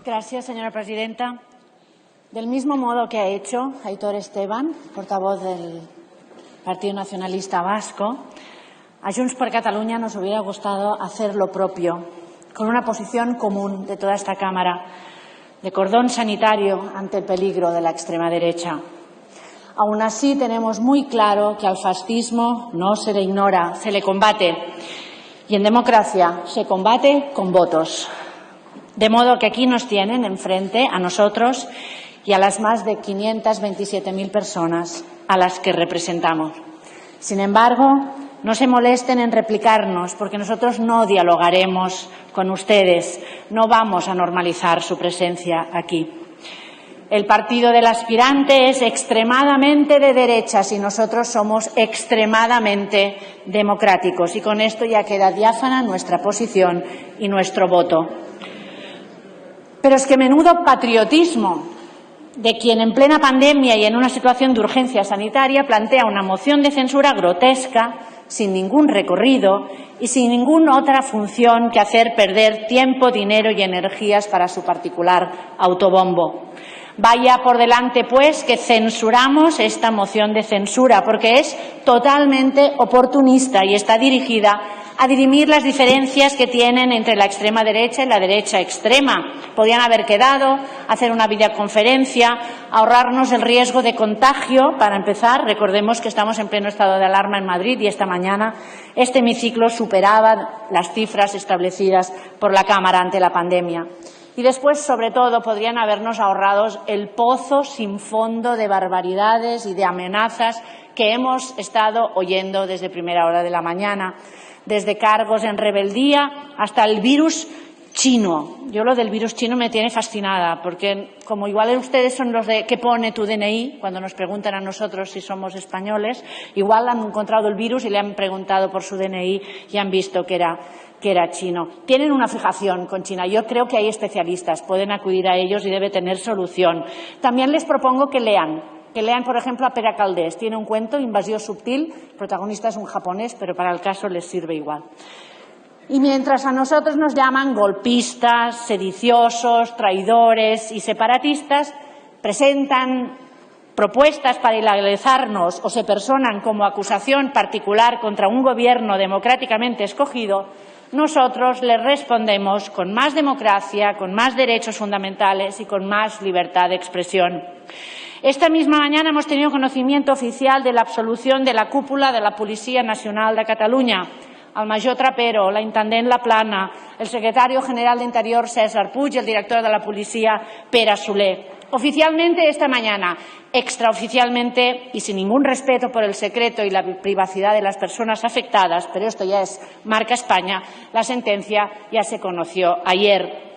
Gracias, señora presidenta. Del mismo modo que ha hecho Aitor Esteban, portavoz del Partido Nacionalista Vasco, a Junts per Catalunya nos hubiera gustado hacer lo propio, con una posición común de toda esta Cámara, de cordón sanitario ante el peligro de la extrema derecha. Aún así, tenemos muy claro que al fascismo no se le ignora, se le combate. Y en democracia se combate con votos. De modo que aquí nos tienen enfrente a nosotros y a las más de 527.000 personas a las que representamos. Sin embargo, no se molesten en replicarnos, porque nosotros no dialogaremos con ustedes, no vamos a normalizar su presencia aquí. El partido del aspirante es extremadamente de derechas y nosotros somos extremadamente democráticos. Y con esto ya queda diáfana nuestra posición y nuestro voto. Pero es que menudo patriotismo de quien en plena pandemia y en una situación de urgencia sanitaria plantea una moción de censura grotesca, sin ningún recorrido y sin ninguna otra función que hacer perder tiempo, dinero y energías para su particular autobombo. Vaya por delante, pues, que censuramos esta moción de censura, porque es totalmente oportunista y está dirigida a dirimir las diferencias que tienen entre la extrema derecha y la derecha extrema. Podían haber quedado, hacer una videoconferencia, ahorrarnos el riesgo de contagio. Para empezar, recordemos que estamos en pleno estado de alarma en Madrid y esta mañana este hemiciclo superaba las cifras establecidas por la Cámara ante la pandemia. Y después, sobre todo, podrían habernos ahorrado el pozo sin fondo de barbaridades y de amenazas que hemos estado oyendo desde primera hora de la mañana, desde cargos en rebeldía hasta el virus chino. Yo lo del virus chino me tiene fascinada, porque como igual ustedes son los de ¿qué pone tu DNI? Cuando nos preguntan a nosotros si somos españoles, igual han encontrado el virus y le han preguntado por su DNI y han visto que era chino. Tienen una fijación con China. Yo creo que hay especialistas, pueden acudir a ellos y debe tener solución. También les propongo que lean, por ejemplo, a Pere Caldés. Tiene un cuento, Invasión Subtil, el protagonista es un japonés, pero para el caso les sirve igual. Y mientras a nosotros nos llaman golpistas, sediciosos, traidores y separatistas, presentan propuestas para ilegalizarnos o se personan como acusación particular contra un gobierno democráticamente escogido, nosotros les respondemos con más democracia, con más derechos fundamentales y con más libertad de expresión. Esta misma mañana hemos tenido conocimiento oficial de la absolución de la cúpula de la Policía Nacional de Catalunya, el major Trapero, la intendent Laplana, el secretario general de Interior César Puig y el director de la Policía Pere Soler. Oficialmente esta mañana, extraoficialmente y sin ningún respeto por el secreto y la privacidad de las personas afectadas, pero esto ya es marca España, la sentencia ya se conoció ayer.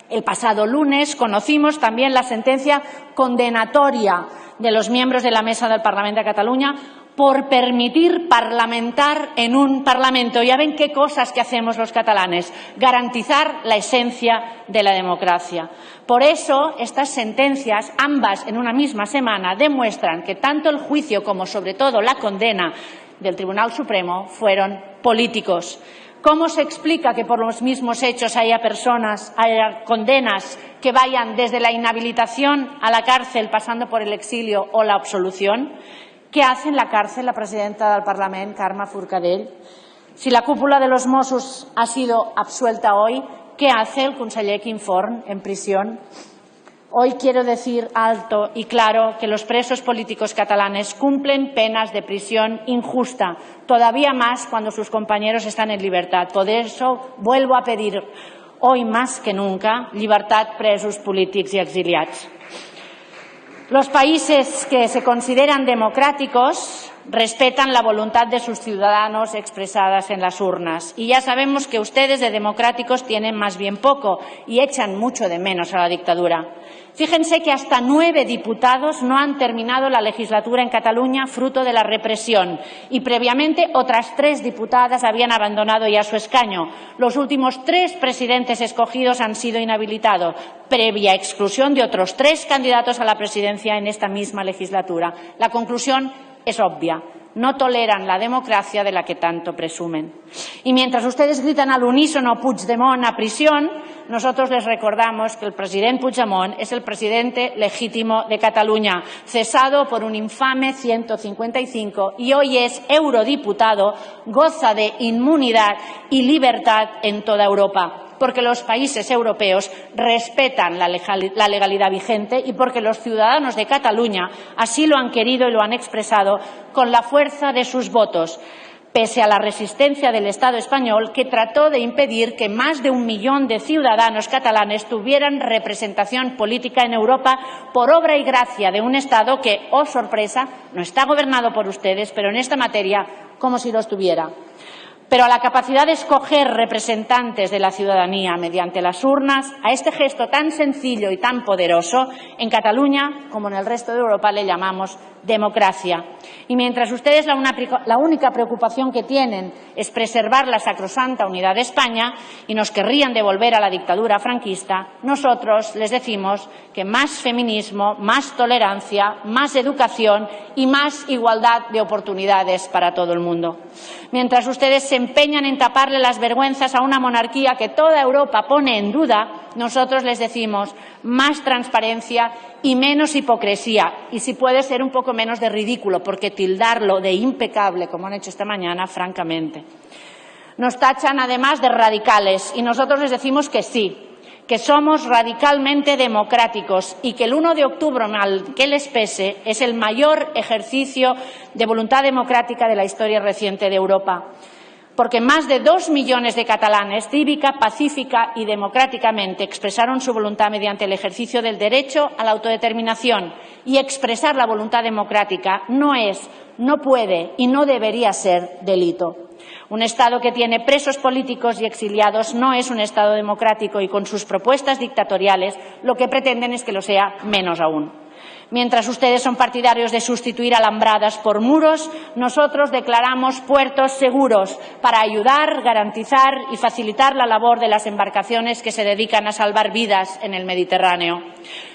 El pasado lunes conocimos también la sentencia condenatoria de los miembros de la Mesa del Parlamento de Cataluña por permitir parlamentar en un Parlamento. Ya ven qué cosas que hacemos los catalanes, garantizar la esencia de la democracia. Por eso, estas sentencias, ambas en una misma semana, demuestran que tanto el juicio como, sobre todo, la condena del Tribunal Supremo fueron políticos. ¿Cómo se explica que por los mismos hechos haya condenas que vayan desde la inhabilitación a la cárcel, pasando por el exilio o la absolución? ¿Qué hace en la cárcel la presidenta del Parlament, Carme Forcadell? Si la cúpula de los Mossos ha sido absuelta hoy, ¿qué hace el conseller Quim Forn en prisión? Hoy quiero decir alto y claro que los presos políticos catalanes cumplen penas de prisión injusta, todavía más cuando sus compañeros están en libertad. Por eso vuelvo a pedir, hoy más que nunca, llibertat presos polítics y exiliats. Los países que se consideran democráticos respetan la voluntad de sus ciudadanos expresadas en las urnas. Y ya sabemos que ustedes de democráticos tienen más bien poco y echan mucho de menos a la dictadura. Fíjense que hasta 9 diputados no han terminado la legislatura en Cataluña fruto de la represión y previamente otras 3 diputadas habían abandonado ya su escaño. Los últimos 3 presidentes escogidos han sido inhabilitados, previa exclusión de otros 3 candidatos a la presidencia en esta misma legislatura. La conclusión es obvia. no toleran la democracia de la que tanto presumen. Y mientras ustedes gritan al unísono Puigdemont a prisión, nosotros les recordamos que el presidente Puigdemont es el presidente legítimo de Cataluña, cesado por un infame 155 y hoy es eurodiputado, goza de inmunidad y libertad en toda Europa, porque los países europeos respetan la legalidad vigente y porque los ciudadanos de Cataluña así lo han querido y lo han expresado con la fuerza de sus votos, pese a la resistencia del Estado español, que trató de impedir que más de 1 millón de ciudadanos catalanes tuvieran representación política en Europa por obra y gracia de un Estado que, oh sorpresa, no está gobernado por ustedes, pero en esta materia como si lo estuviera. Pero a la capacidad de escoger representantes de la ciudadanía mediante las urnas, a este gesto tan sencillo y tan poderoso, en Cataluña, como en el resto de Europa, le llamamos democracia. Y mientras ustedes la única preocupación que tienen es preservar la sacrosanta unidad de España y nos querrían devolver a la dictadura franquista, nosotros les decimos que más feminismo, más tolerancia, más educación y más igualdad de oportunidades para todo el mundo. Mientras ustedes se empeñan en taparle las vergüenzas a una monarquía que toda Europa pone en duda, nosotros les decimos más transparencia y menos hipocresía, y si puede ser un poco menos de ridículo, porque tildarlo de impecable, como han hecho esta mañana, francamente. Nos tachan además de radicales y nosotros les decimos que sí, que somos radicalmente democráticos y que el 1 de octubre, mal que les pese, es el mayor ejercicio de voluntad democrática de la historia reciente de Europa. Porque más de 2 millones de catalanes, cívica, pacífica y democráticamente, expresaron su voluntad mediante el ejercicio del derecho a la autodeterminación. Y expresar la voluntad democrática no es, no puede y no debería ser delito. Un Estado que tiene presos políticos y exiliados no es un Estado democrático y con sus propuestas dictatoriales lo que pretenden es que lo sea menos aún. Mientras ustedes son partidarios de sustituir alambradas por muros, nosotros declaramos puertos seguros para ayudar, garantizar y facilitar la labor de las embarcaciones que se dedican a salvar vidas en el Mediterráneo.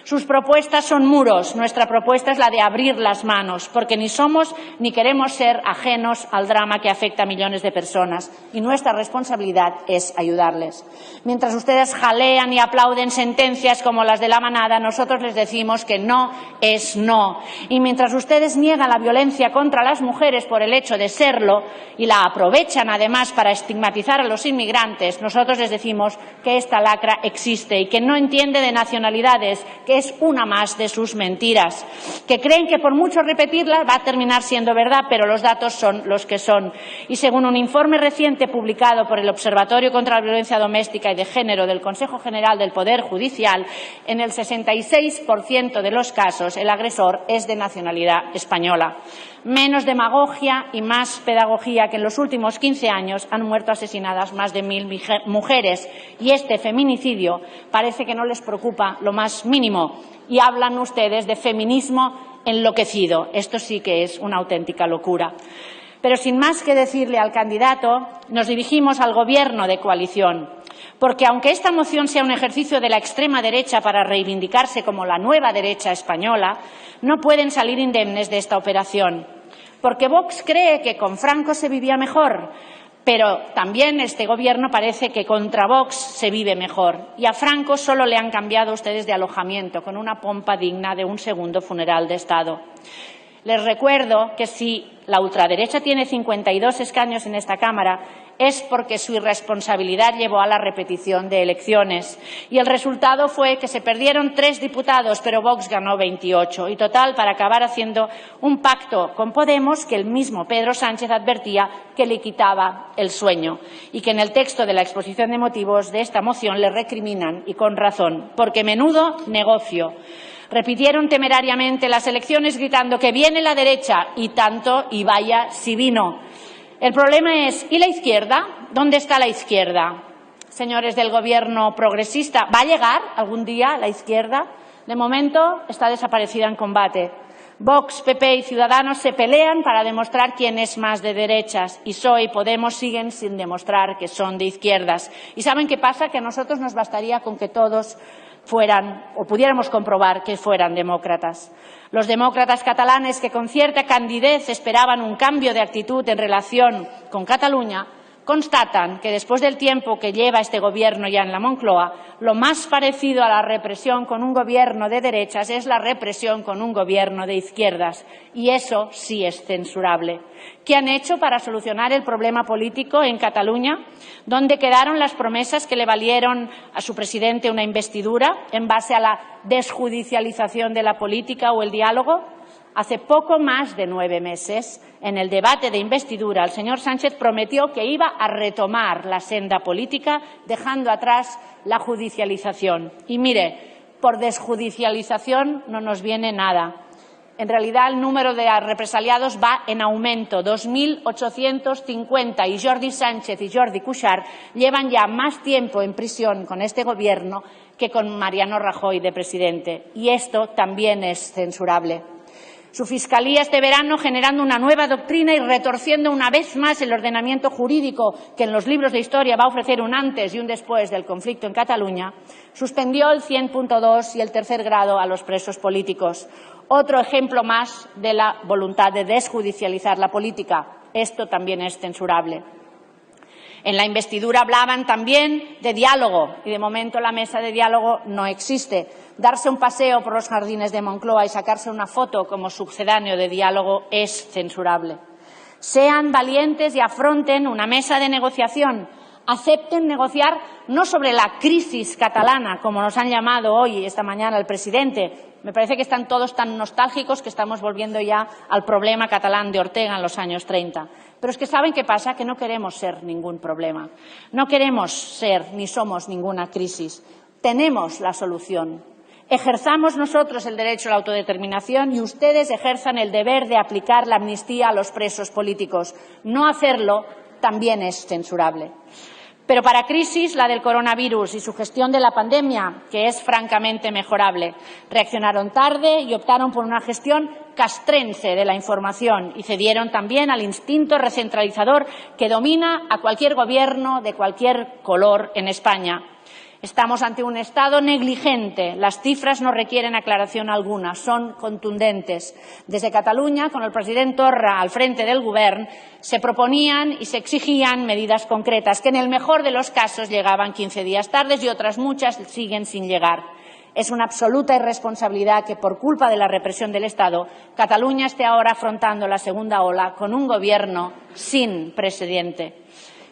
Sus propuestas son muros, nuestra propuesta es la de abrir las manos, porque ni somos ni queremos ser ajenos al drama que afecta a millones de personas y nuestra responsabilidad es ayudarles. Mientras ustedes jalean y aplauden sentencias como las de la manada, nosotros les decimos que no es no. Y mientras ustedes niegan la violencia contra las mujeres por el hecho de serlo y la aprovechan además para estigmatizar a los inmigrantes, nosotros les decimos que esta lacra existe y que no entiende de nacionalidades, que es una más de sus mentiras, que creen que por mucho repetirla va a terminar siendo verdad, pero los datos son los que son. Y según un informe reciente publicado por el Observatorio contra la Violencia Doméstica y de Género del Consejo General del Poder Judicial, en el 66% de los casos el agresor es de nacionalidad española. Menos demagogia y más pedagogía, que en los últimos 15 años han muerto asesinadas más de 1000 mujeres y este feminicidio parece que no les preocupa lo más mínimo y hablan ustedes de feminismo enloquecido. Esto sí que es una auténtica locura. Pero sin más que decirle al candidato, nos dirigimos al Gobierno de coalición. Porque aunque esta moción sea un ejercicio de la extrema derecha para reivindicarse como la nueva derecha española, no pueden salir indemnes de esta operación. Porque Vox cree que con Franco se vivía mejor, pero también este Gobierno parece que contra Vox se vive mejor. Y a Franco solo le han cambiado ustedes de alojamiento, con una pompa digna de un segundo funeral de Estado. Les recuerdo que si la ultraderecha tiene 52 escaños en esta Cámara es porque su irresponsabilidad llevó a la repetición de elecciones. Y el resultado fue que se perdieron 3 diputados, pero Vox ganó 28. Y total, para acabar haciendo un pacto con Podemos que el mismo Pedro Sánchez advertía que le quitaba el sueño. Y que en el texto de la exposición de motivos de esta moción le recriminan, y con razón, porque menudo negocio. Repitieron temerariamente las elecciones gritando que viene la derecha y tanto, y vaya si vino. El problema es, ¿y la izquierda? ¿Dónde está la izquierda? Señores del Gobierno progresista, ¿va a llegar algún día la izquierda? De momento está desaparecida en combate. Vox, PP y Ciudadanos se pelean para demostrar quién es más de derechas y PSOE y Podemos siguen sin demostrar que son de izquierdas. ¿Y saben qué pasa? Que a nosotros nos bastaría con que todos fueran o pudiéramos comprobar que fueran demócratas. Los demócratas catalanes que con cierta candidez esperaban un cambio de actitud en relación con Cataluña constatan que después del tiempo que lleva este Gobierno ya en la Moncloa, lo más parecido a la represión con un Gobierno de derechas es la represión con un Gobierno de izquierdas. Y eso sí es censurable. ¿Qué han hecho para solucionar el problema político en Cataluña? ¿Dónde quedaron las promesas que le valieron a su presidente una investidura en base a la desjudicialización de la política o el diálogo? Hace poco más de 9 meses, en el debate de investidura, el señor Sánchez prometió que iba a retomar la senda política, dejando atrás la judicialización. Y mire, por desjudicialización no nos viene nada. En realidad, el número de represaliados va en aumento, 2.850, y Jordi Sánchez y Jordi Cuixart llevan ya más tiempo en prisión con este Gobierno que con Mariano Rajoy de presidente. Y esto también es censurable. Su Fiscalía este verano, generando una nueva doctrina y retorciendo una vez más el ordenamiento jurídico que en los libros de historia va a ofrecer un antes y un después del conflicto en Cataluña, suspendió el 100.2 y el tercer grado a los presos políticos. Otro ejemplo más de la voluntad de desjudicializar la política. Esto también es censurable. En la investidura hablaban también de diálogo y de momento la mesa de diálogo no existe. Darse un paseo por los jardines de Moncloa y sacarse una foto como sucedáneo de diálogo es censurable. Sean valientes y afronten una mesa de negociación. Acepten negociar no sobre la crisis catalana, como nos han llamado hoy, esta mañana, el presidente. Me parece que están todos tan nostálgicos que estamos volviendo ya al problema catalán de Ortega en los años 30. Pero es que ¿saben qué pasa? Que no queremos ser ningún problema. No queremos ser ni somos ninguna crisis. Tenemos la solución. Ejerzamos nosotros el derecho a la autodeterminación y ustedes ejerzan el deber de aplicar la amnistía a los presos políticos. No hacerlo también es censurable. Pero para crisis, la del coronavirus y su gestión de la pandemia, que es francamente mejorable. Reaccionaron tarde y optaron por una gestión castrense de la información y cedieron también al instinto recentralizador que domina a cualquier gobierno de cualquier color en España. Estamos ante un Estado negligente. Las cifras no requieren aclaración alguna, son contundentes. Desde Cataluña, con el presidente Torra al frente del Govern, se proponían y se exigían medidas concretas que en el mejor de los casos llegaban 15 días tardes y otras muchas siguen sin llegar. Es una absoluta irresponsabilidad que, por culpa de la represión del Estado, Cataluña esté ahora afrontando la segunda ola con un Gobierno sin precedente.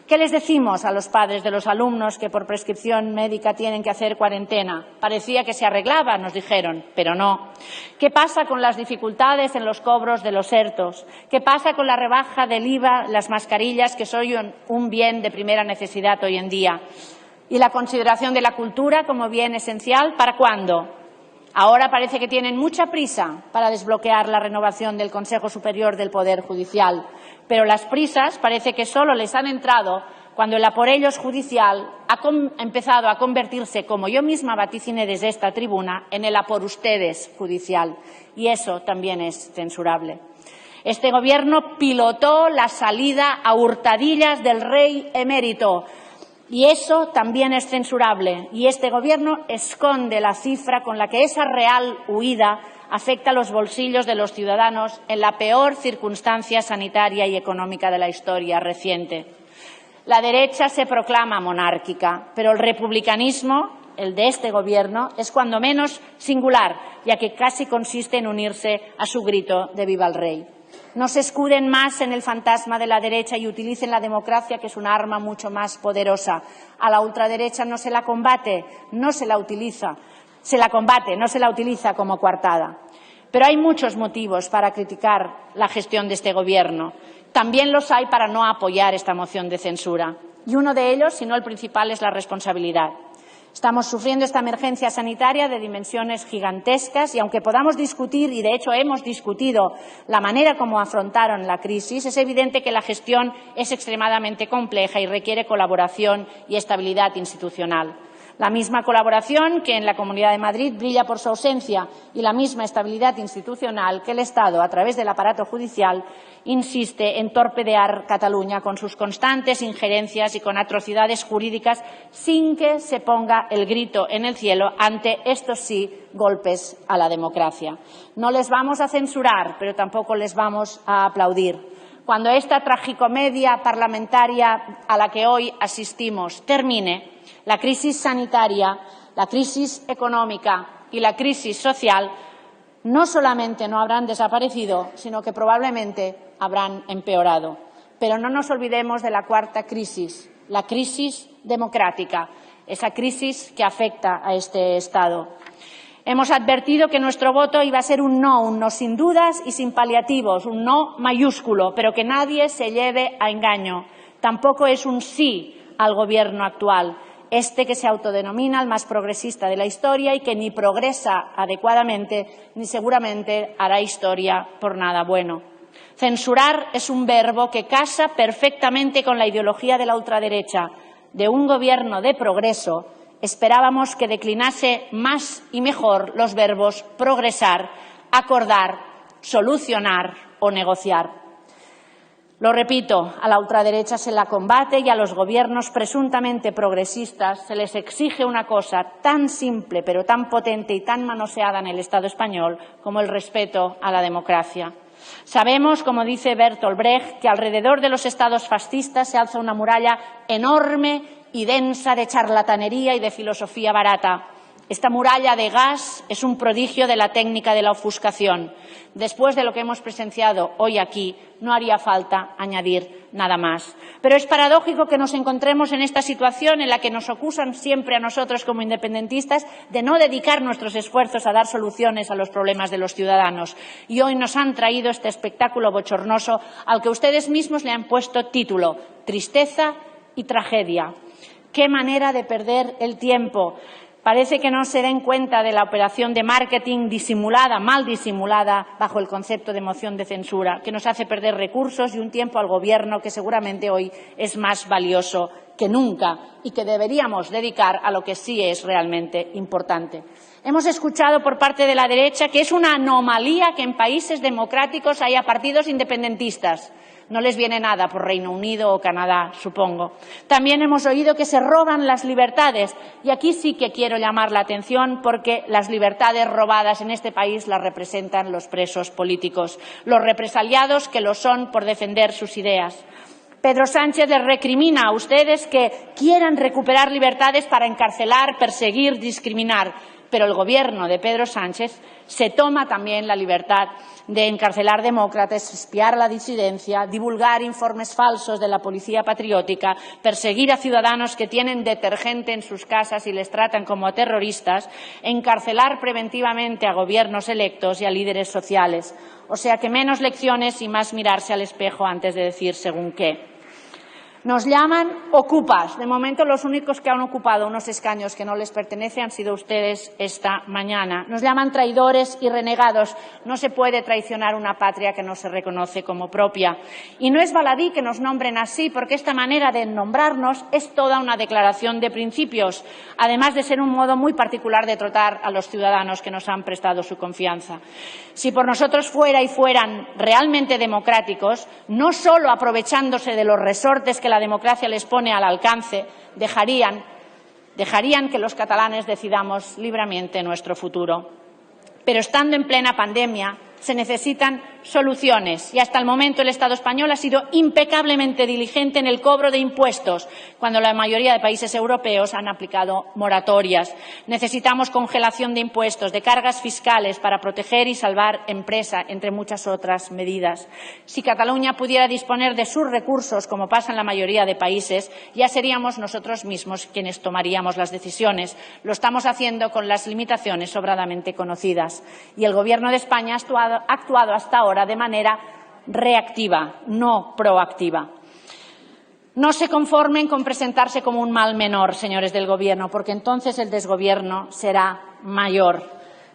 ¿Qué les decimos a los padres de los alumnos que por prescripción médica tienen que hacer cuarentena? Parecía que se arreglaba, nos dijeron, pero no. ¿Qué pasa con las dificultades en los cobros de los ERTOs? ¿Qué pasa con la rebaja del IVA, las mascarillas, que son un bien de primera necesidad hoy en día? ¿Y la consideración de la cultura como bien esencial? ¿Para cuándo? Ahora parece que tienen mucha prisa para desbloquear la renovación del Consejo Superior del Poder Judicial, pero las prisas parece que solo les han entrado cuando el a por ellos judicial ha empezado a convertirse, como yo misma vaticiné desde esta tribuna, en el a por ustedes judicial. Y eso también es censurable. Este Gobierno pilotó la salida a hurtadillas del rey emérito. Y eso también es censurable. Y este Gobierno esconde la cifra con la que esa real huida afecta a los bolsillos de los ciudadanos en la peor circunstancia sanitaria y económica de la historia reciente. La derecha se proclama monárquica, pero el republicanismo, el de este Gobierno, es cuando menos singular, ya que casi consiste en unirse a su grito de ¡Viva el Rey! No se escuden más en el fantasma de la derecha y utilicen la democracia, que es un arma mucho más poderosa. A la ultraderecha no se la combate, no se la utiliza. Se la combate, no se la utiliza como coartada. Pero hay muchos motivos para criticar la gestión de este Gobierno. También los hay para no apoyar esta moción de censura. Y uno de ellos, si no el principal, es la responsabilidad. Estamos sufriendo esta emergencia sanitaria de dimensiones gigantescas y aunque podamos discutir, y de hecho hemos discutido, la manera como afrontaron la crisis, es evidente que la gestión es extremadamente compleja y requiere colaboración y estabilidad institucional. La misma colaboración que en la Comunidad de Madrid brilla por su ausencia y la misma estabilidad institucional que el Estado, a través del aparato judicial, insiste en torpedear Cataluña con sus constantes injerencias y con atrocidades jurídicas sin que se ponga el grito en el cielo ante, estos sí, golpes a la democracia. No les vamos a censurar, pero tampoco les vamos a aplaudir. Cuando esta tragicomedia parlamentaria a la que hoy asistimos termine, la crisis sanitaria, la crisis económica y la crisis social no solamente no habrán desaparecido, sino que probablemente habrán empeorado. Pero no nos olvidemos de la cuarta crisis, la crisis democrática, esa crisis que afecta a este Estado. Hemos advertido que nuestro voto iba a ser un no sin dudas y sin paliativos, un no mayúsculo, pero que nadie se lleve a engaño. Tampoco es un sí al Gobierno actual, que se autodenomina el más progresista de la historia y que ni progresa adecuadamente ni seguramente hará historia por nada bueno. Censurar es un verbo que casa perfectamente con la ideología de la ultraderecha. De un Gobierno de progreso esperábamos que declinase más y mejor los verbos progresar, acordar, solucionar o negociar. Lo repito, a la ultraderecha se la combate y a los gobiernos presuntamente progresistas se les exige una cosa tan simple pero tan potente y tan manoseada en el Estado español como el respeto a la democracia. Sabemos, como dice Bertolt Brecht, que alrededor de los estados fascistas se alza una muralla enorme y densa de charlatanería y de filosofía barata. Esta muralla de gas es un prodigio de la técnica de la ofuscación. Después de lo que hemos presenciado hoy aquí, no haría falta añadir nada más. Pero es paradójico que nos encontremos en esta situación en la que nos acusan siempre a nosotros como independentistas de no dedicar nuestros esfuerzos a dar soluciones a los problemas de los ciudadanos. Y hoy nos han traído este espectáculo bochornoso al que ustedes mismos le han puesto título: tristeza y tragedia. ¡Qué manera de perder el tiempo! Parece que no se den cuenta de la operación de marketing disimulada, mal disimulada, bajo el concepto de moción de censura, que nos hace perder recursos y un tiempo al Gobierno que seguramente hoy es más valioso que nunca y que deberíamos dedicar a lo que sí es realmente importante. Hemos escuchado por parte de la derecha que es una anomalía que en países democráticos haya partidos independentistas. No les viene nada por Reino Unido o Canadá, supongo. También hemos oído que se roban las libertades y aquí sí que quiero llamar la atención porque las libertades robadas en este país las representan los presos políticos, los represaliados que lo son por defender sus ideas. Pedro Sánchez les recrimina a ustedes que quieran recuperar libertades para encarcelar, perseguir, discriminar. Pero el Gobierno de Pedro Sánchez se toma también la libertad de encarcelar demócratas, espiar a la disidencia, divulgar informes falsos de la policía patriótica, perseguir a ciudadanos que tienen detergente en sus casas y les tratan como a terroristas, encarcelar preventivamente a gobiernos electos y a líderes sociales. O sea que menos lecciones y más mirarse al espejo antes de decir según qué. Nos llaman ocupas. De momento, los únicos que han ocupado unos escaños que no les pertenecen han sido ustedes esta mañana. Nos llaman traidores y renegados. No se puede traicionar una patria que no se reconoce como propia. Y no es baladí que nos nombren así, porque esta manera de nombrarnos es toda una declaración de principios, además de ser un modo muy particular de tratar a los ciudadanos que nos han prestado su confianza. Si por nosotros fuera y fueran realmente democráticos, no solo aprovechándose de los resortes que la democracia les pone al alcance, dejarían que los catalanes decidamos libremente nuestro futuro. Pero estando en plena pandemia, se necesitan soluciones y hasta el momento el Estado español ha sido impecablemente diligente en el cobro de impuestos, cuando la mayoría de países europeos han aplicado moratorias. Necesitamos congelación de impuestos, de cargas fiscales para proteger y salvar empresa, entre muchas otras medidas. Si Cataluña pudiera disponer de sus recursos, como pasa en la mayoría de países, ya seríamos nosotros mismos quienes tomaríamos las decisiones. Lo estamos haciendo con las limitaciones sobradamente conocidas. Y el Gobierno de España ha actuado hasta ahora de manera reactiva, no proactiva. No se conformen con presentarse como un mal menor, señores del Gobierno, porque entonces el desgobierno será mayor.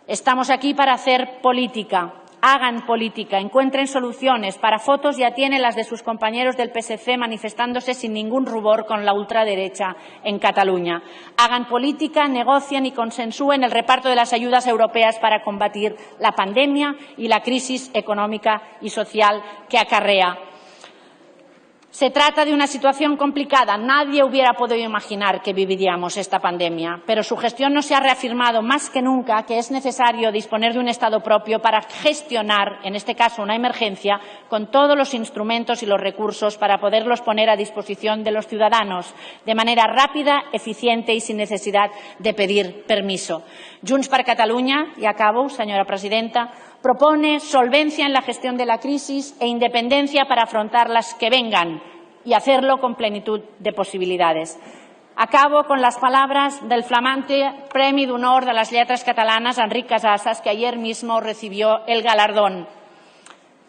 Estamos aquí para hacer política. hagan política, encuentren soluciones. Para fotos ya tienen las de sus compañeros del PSC manifestándose sin ningún rubor con la ultraderecha en Cataluña. Hagan política, negocien y consensúen el reparto de las ayudas europeas para combatir la pandemia y la crisis económica y social que acarrea. Se trata de una situación complicada. Nadie hubiera podido imaginar que viviríamos esta pandemia, pero su gestión nos ha reafirmado más que nunca que es necesario disponer de un Estado propio para gestionar, en este caso, una emergencia con todos los instrumentos y los recursos para poderlos poner a disposición de los ciudadanos de manera rápida, eficiente y sin necesidad de pedir permiso. Junts per Catalunya, y acabo, señora presidenta, propone solvencia en la gestión de la crisis e independencia para afrontar las que vengan y hacerlo con plenitud de posibilidades. Acabo con las palabras del flamante Premi d'Honor de las Letras Catalanas, Enric Casasses, que ayer mismo recibió el galardón.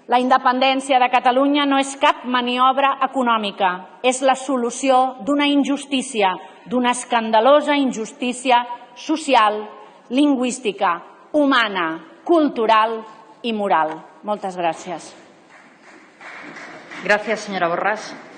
La independència de Catalunya no és cap maniobra econòmica, és la solució d'una injustícia, d'una escandalosa injustícia social, lingüística, humana, cultural y moral. Moltes gràcies. Gracias, señora Borràs.